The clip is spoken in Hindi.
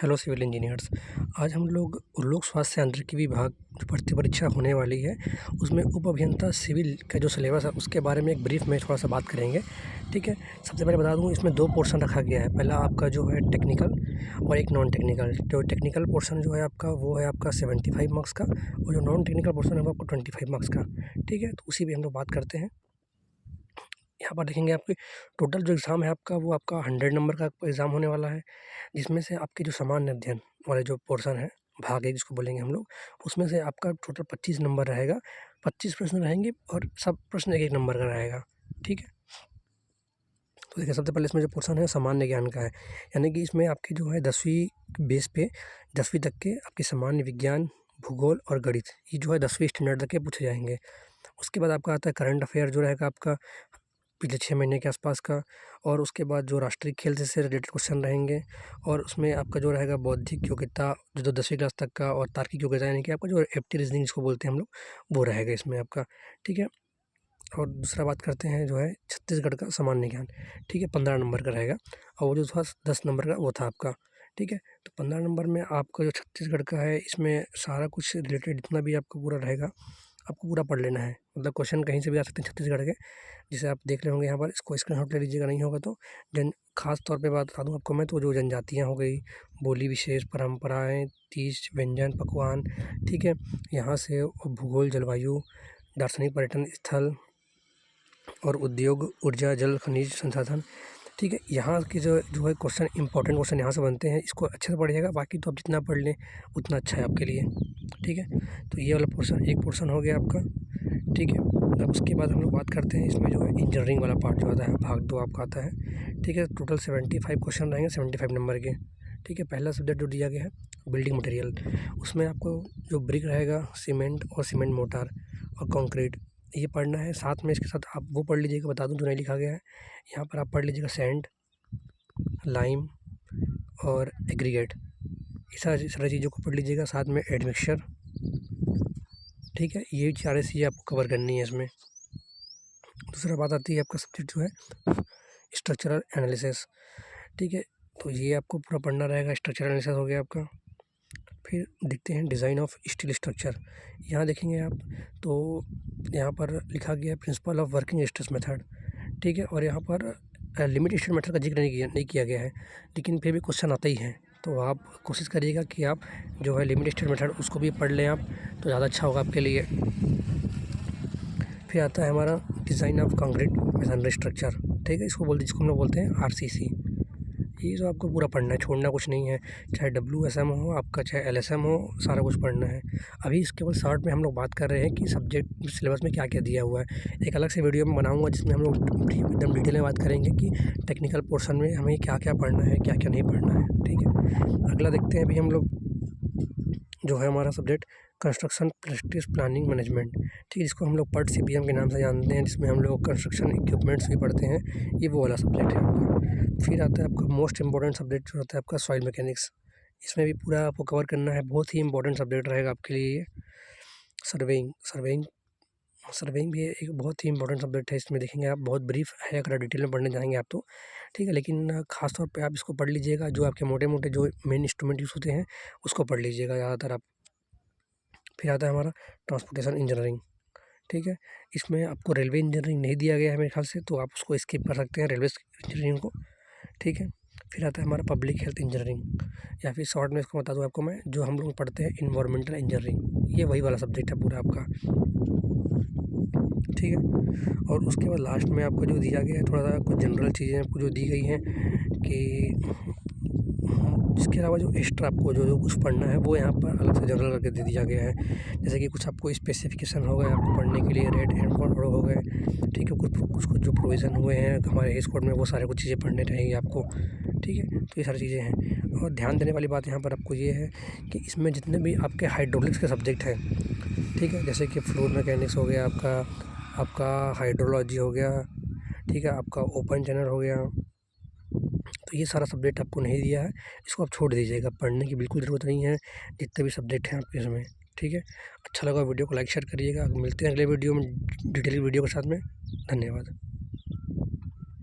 Hello civil engineers. आज हम लोग लोक स्वास्थ्य यांत्रिकी विभाग जो भर्ती परीक्षा होने वाली है उसमें उप अभियंता सिविल का जो सिलेबस है उसके बारे में एक ब्रीफ में थोड़ा सा बात करेंगे। ठीक है, सबसे पहले बता दूं इसमें 2 पोर्शन रखा गया है। पहला आपका जो है टेक्निकल और एक नॉन टेक्निकल। जो टेक्निकल पोर्शन जो है आपका वो है आपका 75 मार्क्स का और जो नॉन टेक्निकल पोर्शन है वो आपको 25 मार्क्स का। ठीक है, तो उसी भी हम लोग बात करते हैं। यहाँ पर देखेंगे आपकी टोटल जो एग्ज़ाम है आपका वो आपका 100 नंबर का एग्ज़ाम होने वाला है, जिसमें से आपके जो सामान्य अध्ययन वाले जो पोर्शन है, भाग 1 जिसको बोलेंगे हम लोग, उसमें से आपका टोटल 25 नंबर रहेगा। 25 प्रश्न रहेंगे और सब प्रश्न 1-1 नंबर का रहेगा। ठीक है, तो देखिए सबसे पहले इसमें जो पोर्शन है सामान्य ज्ञान का है, यानी कि इसमें आपकी जो है 10वीं बेस पे 10वीं तक के आपके सामान्य विज्ञान, भूगोल और गणित, ये जो है 10वीं स्टैंडर्ड तक के पूछे जाएंगे। उसके बाद आपका आता है करंट अफेयर जो रहेगा आपका पिछले 6 महीने के आसपास का, और उसके बाद जो राष्ट्रीय खेल से रिलेटेड क्वेश्चन रहेंगे, और उसमें आपका जो रहेगा बौद्धिक योग्यता जो 10वीं क्लास तक का, और तार्किक योग्यता यानी कि आपका जो एप्टी रीजनिंग जिसको बोलते हैं हम लोग, वो रहेगा इसमें आपका। ठीक है, और दूसरा बात करते हैं जो है छत्तीसगढ़ का सामान्य ज्ञान। ठीक है, 15 नंबर का रहेगा, और वो जो था 10 नंबर का वो था आपका। ठीक है, तो 15 नंबर में आपका जो छत्तीसगढ़ का है इसमें सारा कुछ रिलेटेड जितना भी आपका पूरा रहेगा आपको पूरा पढ़ लेना है। मतलब क्वेश्चन कहीं से भी आ सकते हैं छत्तीसगढ़ के, जिसे आप देख रहे होंगे यहाँ पर। इसको स्क्रीनशॉट ले लीजिएगा, नहीं होगा तो खास तौर पे बात बता दूँ आपको मैं, तो जो जनजातियाँ हो गई, बोली विशेष, परंपराएं, तीज, व्यंजन, पकवान, ठीक है, यहाँ से भूगोल, जलवायु, दार्शनिक पर्यटन स्थल और उद्योग, ऊर्जा, जल, खनिज संसाधन। ठीक है, यहाँ की जो है क्वेश्चन इंपॉर्टेंट क्वेश्चन यहाँ से बनते हैं, इसको अच्छे से पढ़िएगा। बाकी तो आप जितना पढ़ लें उतना अच्छा है आपके लिए। ठीक है, तो ये वाला पोर्शन एक पोर्शन हो गया आपका। ठीक है, अब उसके बाद हम लोग बात करते हैं इसमें जो है इंजीनियरिंग वाला पार्ट जो आता है, भाग 2 आपका आता है। ठीक है, टोटल 75 क्वेश्चन रहेंगे, 75 नंबर के। ठीक है, पहला सब्जेक्ट जो दिया गया है बिल्डिंग मटेरियल, उसमें आपको जो ब्रिक रहेगा, सीमेंट और सीमेंट मोर्टार और कंक्रीट, ये पढ़ना है। साथ में इसके साथ आप वो पढ़ लीजिएगा, बता दूं जो नहीं लिखा गया है यहाँ पर, आप पढ़ लीजिएगा सैंड, लाइम और एग्रीगेट, ये सारी चीज़ों को पढ़ लीजिएगा। साथ में एडमिक्सचर। ठीक है, ये सारी चीज़ें आपको कवर करनी है इसमें। दूसरा बात आती है आपका सब्जेक्ट जो है स्ट्रक्चरल एनालिसिस। ठीक है, तो ये आपको पूरा पढ़ना रहेगा। स्ट्रक्चरल एनालिसिस हो गया आपका। फिर देखते हैं डिज़ाइन ऑफ स्टील स्ट्रक्चर। यहाँ देखेंगे आप तो यहाँ पर लिखा गया है principle of working stress method. ठीक है, और यहाँ पर लिमिट स्टेट मेथड का जिक्र नहीं किया गया है, लेकिन फिर भी क्वेश्चन आता ही है, तो आप कोशिश करिएगा कि आप जो है लिमिट स्टेट मेथड उसको भी पढ़ लें आप, तो ज़्यादा अच्छा होगा आपके लिए। फिर आता है हमारा design of concrete masonry structure. ठीक है, इसको हम लोग बोलते हैं आरसीसी। ये जो आपको पूरा पढ़ना है, छोड़ना कुछ नहीं है, चाहे WSM हो आपका, चाहे LSM हो, सारा कुछ पढ़ना है। अभी इसके केवल शॉर्ट में हम लोग बात कर रहे हैं कि सब्जेक्ट सिलेबस में क्या क्या दिया हुआ है। एक अलग से वीडियो में बनाऊंगा जिसमें हम लोग एकदम डिटेल में बात करेंगे कि टेक्निकल पोर्शन में हमें क्या क्या पढ़ना है, क्या क्या नहीं पढ़ना है। ठीक है, अगला देखते हैं अभी हम लोग जो है हमारा subject construction practice planning management. ठीक है, जिसको हम लोग PERT CPM के नाम से जानते हैं, जिसमें हम लोग कंस्ट्रक्शन इक्विपमेंट्स भी पढ़ते हैं। ये वो वाला सब्जेक्ट है आपका। फिर आता है आपका मोस्ट इंपॉर्टेंट सब्जेक्ट जो होता है आपका सॉइल मैकेनिक्स। इसमें भी पूरा आपको कवर करना है, बहुत ही इंपॉर्टेंट सब्जेक्ट रहेगा आपके लिए ये। सर्वेइंग भी एक बहुत ही इंपॉर्टेंट सब्जेक्ट है। इसमें देखेंगे आप बहुत ब्रीफ है, अगर डिटेल में पढ़ने जाएंगे आप तो। ठीक है, लेकिन खास तौर पे आप इसको पढ़ लीजिएगा, जो आपके मोटे मोटे जो मेन इंस्ट्रूमेंट यूज़ होते हैं उसको पढ़ लीजिएगा ज़्यादातर आप। फिर आता है हमारा ट्रांसपोर्टेशन इंजीनियरिंग। ठीक है, इसमें आपको रेलवे इंजीनियरिंग नहीं दिया गया है मेरे ख्याल से, तो आप उसको स्किप कर सकते हैं, रेलवे इंजीनियरिंग को। ठीक है, फिर आता है हमारा पब्लिक हेल्थ इंजीनियरिंग, या फिर शॉर्ट में इसको बता दूं आपको मैं, जो हम लोग पढ़ते हैं इन्वायरमेंटल इंजीनियरिंग। ये वही वाला सब्जेक्ट है पूरा आपका। ठीक है, और उसके बाद लास्ट में आपको जो दिया गया है थोड़ा सा कुछ जनरल चीज़ें आपको जो दी गई हैं कि इसके अलावा जो एक्स्ट्रा आपको जो कुछ पढ़ना है वो यहाँ पर अलग से जनरल करके दे दिया गया है। जैसे कि कुछ आपको स्पेसिफिकेशन हो गए आपको पढ़ने के लिए, रेट एंड कोड हो गए। ठीक है, कुछ जो प्रोविज़न हुए हैं हमारे एज कोड में, वो सारे कुछ चीज़ें पढ़ने रहेंगी आपको। ठीक है, तो ये सारी चीज़ें हैं। और ध्यान देने वाली बात यहाँ पर आपको ये है कि इसमें जितने भी आपके हाइड्रोलिक्स के सब्जेक्ट हैं, ठीक है, जैसे कि फ्लूइड मैकेनिक्स हो गया आपका हाइड्रोलॉजी हो गया, ठीक है, आपका ओपन चैनल हो गया, तो ये सारा सब्जेक्ट आपको नहीं दिया है, इसको आप छोड़ दीजिएगा, पढ़ने की बिल्कुल ज़रूरत नहीं है जितने भी सब्जेक्ट हैं आपके इसमें। ठीक है, अच्छा लगा वीडियो को लाइक शेयर करिएगा। मिलते हैं अगले वीडियो में डिटेल वीडियो के साथ में। धन्यवाद।